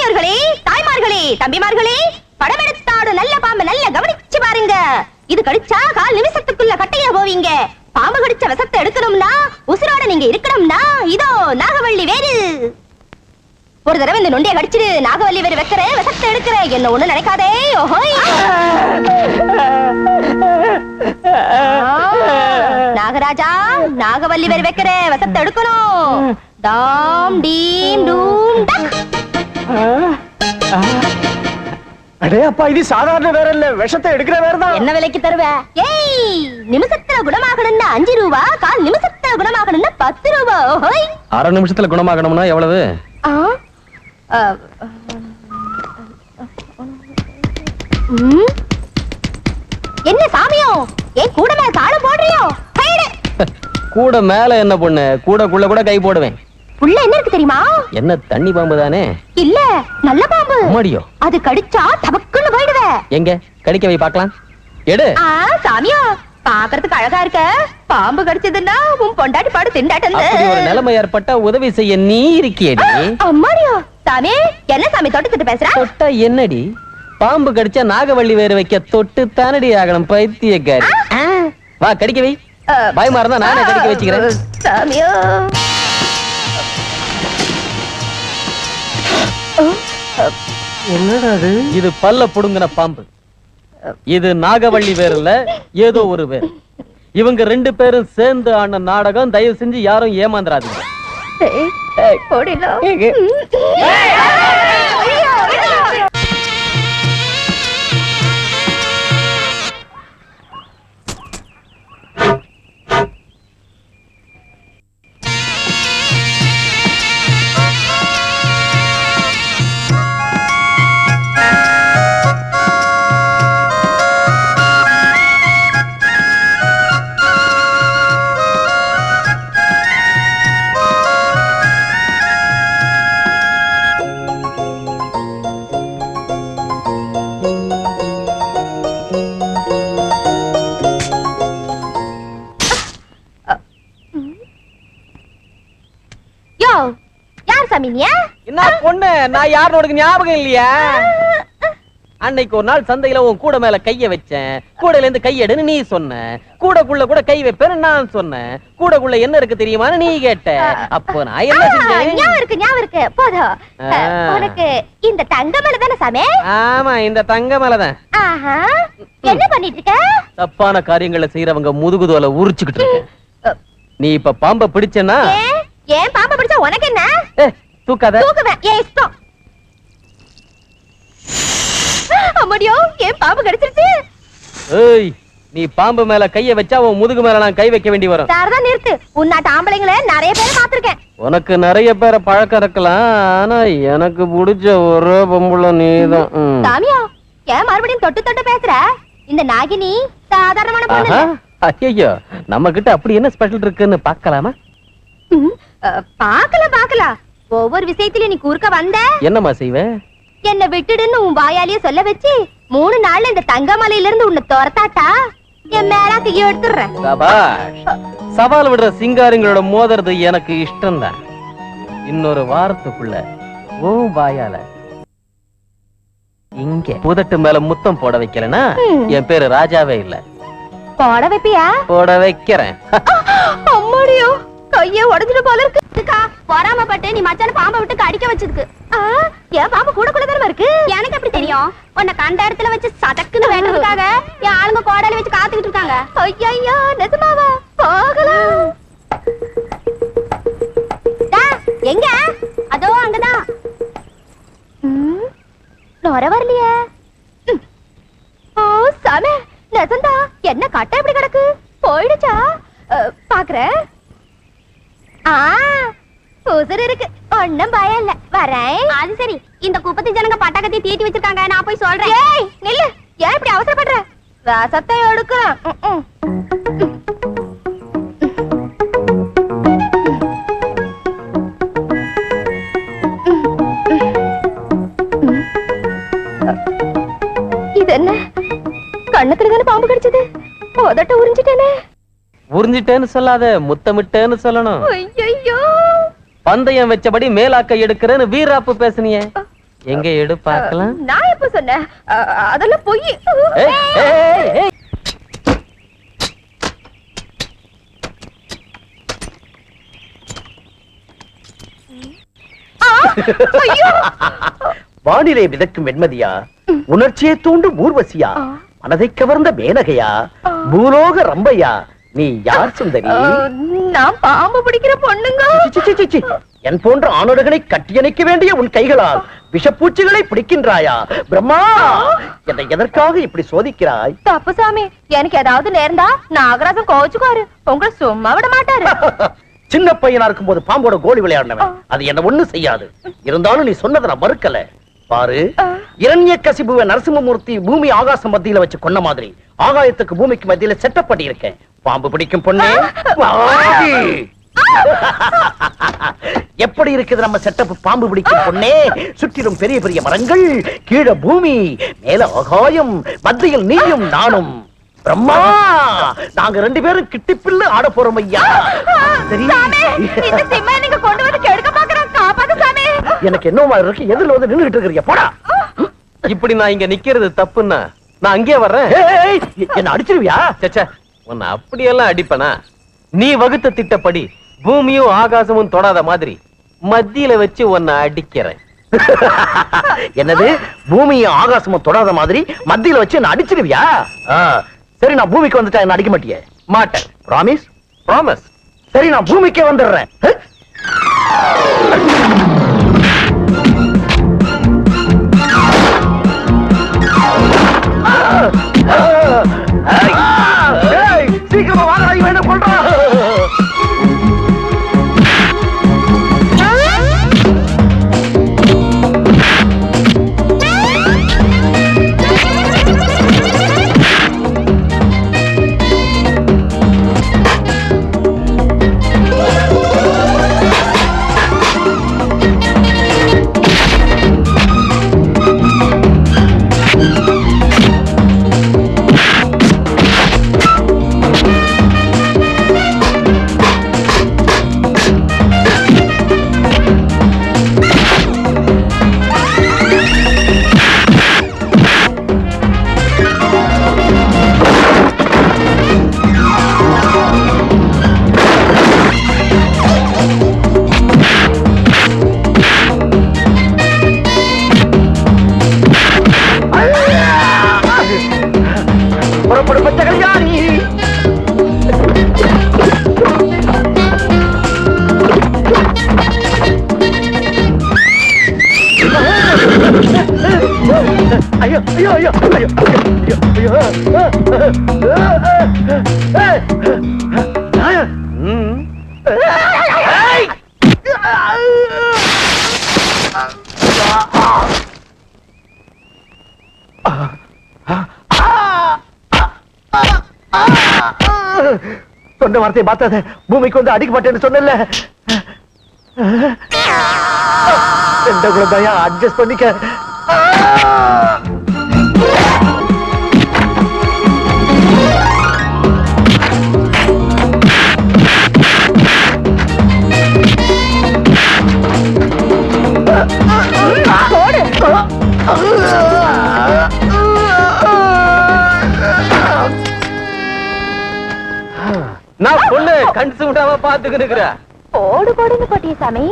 பெரியவர்களே, தாய்மார்களே, தம்பிமார்களே, படம் எடுத்தாடு நல்ல பாம்பு நல்ல கவனிச்சு பாருங்க. இது கடிச்சா 1/4 நிமிஷத்துக்குள்ள கட்டையா போவீங்க. பாம்பு கடிச்ச விஷத்தை எடுக்கணும்னா, உசுரோட நீங்க இருக்கணும்னா, இதோ நாகவள்ளி வேறு. ஒரு தடவை இந்த நொண்டியை கடிச்சிடு, நாகவள்ளி வேறு வைக்கிறேன், விஷத்தை எடுக்கிறேன், என்ன ஒண்ணு நினைக்காதே. ஓஹோய் நாகராஜா, நாகவள்ளி வேறு வைக்கிறேன், விஷத்தை எடுக்கணும். டாம் டீம் டூம் டக். அடே அப்பா, இது சாதாரண வேற இல்ல, விஷத்தை எடுக்கிற வேற தான். என்ன விலைக்கு தருவ? ஏய், நிமிஷத்துல குணமாகணும்னா 5 ரூபா, 1/4 நிமிஷத்துல குணமாகணும்னா 10 ரூபா. ஓஹோய் 1/2 நிமிஷத்துல குணமாகணும்னா எவ்வளவு? என்ன சாமியோ, ஏன் கூட மேல தாளம் போடுறியோ? கூட மேல என்ன பொண்ணு, கூடக்குள்ள கூட கை போடுவேன். உள்ள என்ன இருக்கு தெரியுமா? என்ன, தண்ணி பாம்பு தானே? இல்ல, நல்ல பாம்பு. மாடியோ, அது கடிச்சா தபக்குன்னு போயிடுவே. எங்க கடிக்க வை பார்க்கலாம். எடு. சாமியோ, பாக்குறதுக்கு அழகா இருக்க, பாம்பு கடிச்சதுன்னா உன் பொண்டாட்டி பாடு திண்டாட்டம். அப்படி ஒரு நிலைமை ஏற்பட்டா உதவி செய்ய நீ இருக்கியடி. அம்மாடியோ, சாமி என்ன சாமி தொட்டு பேசுற? தொட்டா என்னடி? பாம்பு கடிச்சா நாகவள்ளி வேறு வைக்க தொட்டு தானடி ஆகணும், பைத்தியக்காரி. வா கடிக்க வை. பயமா இருந்தா நானே கடிக்க வச்சுக்கிறேன். சாமியோ, என்னடா அது? இது பல்ல புடுங்கின பாம்பு. இது நாகவள்ளி வேர் இல்ல, ஏதோ ஒரு வேர். இவங்க 2 பேரும் சேர்ந்து ஆன நாடகம். தயவு செஞ்சு யாரும் ஏமாந்துறாதீங்க. என்ன பொண்ணு, நான் யாரோட ஞாபகம் இல்லையா? அன்னைக்கு ஒரு நாள் சந்தையில உன் கூட மேல கைய வச்சேன். கூடையில இருந்து கையெடுன்னு நீ சொன்ன. கூடக்குள்ள கூட கை வைப்பேன்னு நான் சொன்னேன். கூடக்குள்ள என்ன இருக்கு தெரியுமான்னு நீ கேட்ட. அப்போ நான் என்ன செஞ்சேன்? ஞாபகம் இருக்கு. போதும், உனக்கு இந்த தங்க மலை தானே சாமி? ஆமா, இந்த தங்க மலை தான். என்ன பண்ணிட்டு இருக்க? தப்பான காரியங்களை செய்யறவங்க முதுகுதோலை உரிச்சுக்கிட்டு இருக்க. நீ இப்ப பாம்பை பிடிச்சனா? ஏன் பாம்பை பிடிச்சா உனக்கு என்ன? தூக்காத. தூக்குவேன், ஏன் இஷ்டம். அம்மாடியோ, ஏன் பாம்பு கடிச்சிருச்சு? ஏய், நீ பாம்பு மேல கைய வச்சா உன் முதுகு மேல நான் கை வைக்க வேண்டி வரும். சாரதான் நிறுத்து. உன்னாட்ட ஆம்பளைங்கள நிறைய பேரை பாத்துருக்கேன். உனக்கு நிறைய பேரை பழக்கம் இருக்கலாம், ஆனா எனக்கு பிடிச்ச ஒரு பொம்பளை நீதான். சாமியா, ஏன் மறுபடியும் தொட்டு தொட்டு பேசுற? இந்த நாகினி சாதாரணமான பொண்ணு. ஐயோ, நம்ம கிட்ட அப்படி என்ன ஸ்பெஷல் இருக்குன்னு பாக்கலாமா? பாக்கலாம். ஒவ்வொரு விஷயத்திலயும் நீ குறுக்க வந்த என்னமா செய்வ? என்ன விட்டுடுன்னு உன் வாயாலேயே சொல்ல வச்சு 3 நாள்ல இந்த தங்கமலையில இருந்து உன்னை துரத்தாட்டா என் மேலாக்கு எடுத்துடுறேன். சவால் விடுற சிங்காரிங்களோட மோதுறது எனக்கு இஷ்டம் தான். இன்னொரு வாரத்துக்குள்ள உன் வாயால இங்க புதட்டு மேல முத்தம் போட வைக்கலனா என் பேரு ராஜாவே இல்ல. போட வைப்பியா? போட வைக்கிறேன். அம்மாடியோ, கைய உடைஞ்சிட்டு போல இருக்கு. பொறாமப்பட்டு நீ மச்சான பாம்பை விட்டு கடிக்க வச்சதுக்கு. என் பாம்பு கூட தானே இருக்கு. எனக்கு எப்படி தெரியும்? உன்னை கண்ட இடத்துல வச்சு சதக்குன்னு வேண்டதுக்காக என் ஆளுங்க கோடாலி வச்சு காத்துக்கிட்டு இருக்காங்க. ஐயோ, நிஜமாவா? போகலாம். எங்க? அதோ அங்கதான். நொர வரலையே. ஓ சாமி, நிஜந்தா. என்ன கட்ட எப்படி கிடக்கு? போயிடுச்சா? பாக்குறேன். உசுறு இருக்கு, ஒண்ணும் பயம் இல்ல. வரேன். அது சரி, இந்த குப்பத்தி ஜனங்க பட்டாக்கத்தி தீட்டி வச்சிருக்காங்க, நான் போய் சொல்றேன். ஏய் நில்லு, ஏன் இப்படி அவசரப்படுற? ரசத்தை எடுக்கிறேன். இது என்ன? கண்ணத்துல தானே பாம்பு கடிச்சது. உதட்ட உறிஞ்சிட்டேனே. உறிஞ்சிட்டேன்னு சொல்லாத, முத்தமிட்டேன்னு சொல்லணும். ஐயோ, பந்தயம் வச்சபடி மேலாக்க எடுக்கிறேன்னு வீராப்பு பேசுனியே. எங்க எடு பார்க்கலாம். நான் எப்ப சொன்னேன்? அதெல்லாம் பொய். ஏய், ஏய், ஏய். ஐயோ! வானிலை விதக்கும் வெண்மதியா, உணர்ச்சியை தூண்டும் ஊர்வசியா, மனதை கவர்ந்த மேனகையா, பூலோக ரம்பையா, நீ யார் சுந்தரி? நான் பாம்பு பிடிக்கிற பொண்ணுங்க. சி, சி, சி, சி. என் போன்ற ஆணோர்களை கட்டியணைக்க வேண்டிய உன் கைகளால் விஷப்பூச்சிகளை பிடிக்கின்றாயா? பிரம்மா, என்னை எதற்காக இப்படி சோதிக்கிறாய்? தப்பு சாமி, எனக்கு ஏதாவது நேர்ந்தா நாகராஜன் கோச்சுக்காரு, உங்களை சும்மா விட மாட்டாரு. சின்ன பையனா இருக்கும் போது பாம்போட கோலி விளையாடினவன், அது என்ன ஒண்ணு செய்யாது. இருந்தாலும் நீ சொன்னதை நான் மறுக்கல. பாரு, இரண்யகசிபுவை நரசிம்மமூர்த்தி பூமி ஆகாசம் மத்தியில வச்சு கொன்ன மாதிரி ஆகாயத்துக்கு பூமிக்கு மத்தியில செட்டப் பண்ணி இருக்கேன். பாம்பு பிடிக்கும் பொண்ணே, வாடி. எப்படி இருக்குது நம்ம செட்டப்? பாம்பு பிடிக்கும் பொண்ணே, சுற்றிலும் பெரிய பெரிய மரங்கள், கீழே பூமி, மேல ஆகாயம், மத்தியில் நீயும் நானும். பிரம்மா, நாங்க 2 பேரும் கிட்டிப்பிள்ளு ஆட போறோம் ஐயா. சரி, இந்த சிம்மா நீங்க கொண்டு வந்து கெடுக்க பாக்குறேன். காப்பாத்து சாமி. எனக்கு என்ன மாதிரி இருக்கு? எதிரில வந்து நின்னுட்டு இருக்கீங்க, போடா. இப்படி நான் இங்க நிக்கிறது தப்புன்னா நான் அங்கே வர்றேன். ஏய், என்ன அடிச்சிருவியா? சச்சா, உன்னை அப்படியெல்லாம் அடிப்பனா? நீ வகுத்த திட்டப்படி பூமியும் ஆகாசமும் தொடாத மாதிரி மத்தியில வச்சு உன்னை அடிக்கிறேன். என்னது? பூமியும் ஆகாசமும் தொடாத மாதிரி மத்தியில வச்சு என்ன அடிச்சிருவியா? சரி, நான் பூமிக்கு வந்துட்டா என்ன அடிக்க மாட்டியே? மாட்டேன். ப்ராமிஸ்? ப்ராமிஸ். சரி, நான் பூமிக்கே வந்துடுறேன். சீக்கிரமா வாங்க, இவன் என்ன பண்றான்? ஐயோ ஐயோ ஐயோ ஐயோ ஐயோ ஐயோ. சொன்ன வார்த்தையை பார்த்தாத, பூமிக்கு வந்து அடிக்க மாட்டேன்னு சொன்னல. எந்த குழந்தையா அட்ஜஸ்ட் பண்ணிக்க. நான் பொண்ணு கண் சுடாம பாத்துக்கிட்டு போடு போடுன்னு கொட்டிய சாமி.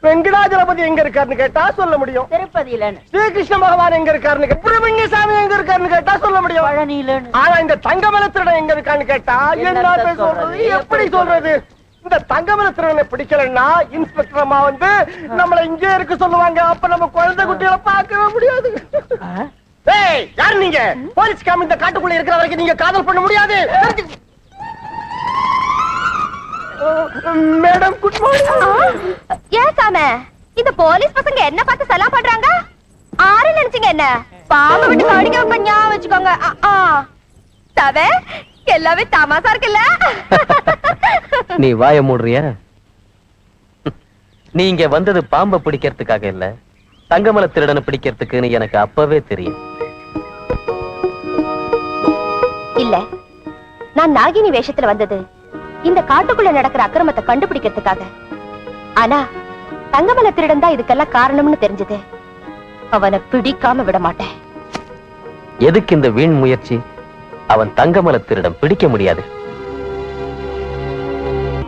வெங்கடாஜலபதி எங்க இருக்காருன்னு கேட்டா சொல்ல முடியும். திருப்பதியில. ஸ்ரீகிருஷ்ண பகவான் எங்க இருக்காருன்னு சுப்பிரமணிய சாமி எங்க இருக்காருன்னு கேட்டா சொல்ல முடியும். பழனியிலன்னு. ஆனா இந்த தங்கமலத்திரன் எங்க இருக்கான்னு கேட்டா என்ன சொல்றது? எப்படி சொல்றது? இந்த தங்கமலத்திரனை பிடிக்கலன்னா இன்ஸ்பெக்டர் அம்மா வந்து நம்மள இங்கே இருக்க சொல்லுவாங்க. அப்ப நம்ம குழந்தை குட்டிகளை பார்க்கவே முடியாது. ஏய், யாரு நீங்க? போலீஸ் காமி இந்த காட்டுக்குள்ள இருக்கிற வரைக்கும் நீங்க காதல் பண்ண முடியாது. Madam, good morning. ஏன் சாமி, இந்த போலீஸ் பசங்க என்ன பார்த்து சலாம் பண்றாங்க? ஆறு நினைச்சீங்க என்ன? பாம்பு விட்டு கடிக்க வைப்பா, வச்சுக்கோங்க. சாமி, எல்லாமே தமாசா இருக்குல்ல? நீ வாய மூடுறிய? நீ இங்க வந்தது பாம்பை பிடிக்கிறதுக்காக இல்ல, தங்கமல திருடனை பிடிக்கிறதுக்குன்னு எனக்கு அப்பவே தெரியும். இல்ல, நான் நாகினி வேஷத்துல வந்தது இந்த காட்டுக்குள்ள நடக்கிற அக்கிரமத்தை கண்டுபிடிக்கிறதுக்காக. ஆனா தங்கமல திருடன் தான் இதுக்கெல்லாம் காரணம்னு தெரிஞ்சது. அவனை பிடிக்காம விட மாட்டேன். எதுக்கு இந்த வீண் முயற்சி? அவன் தங்கமல திருடம் பிடிக்க முடியாது.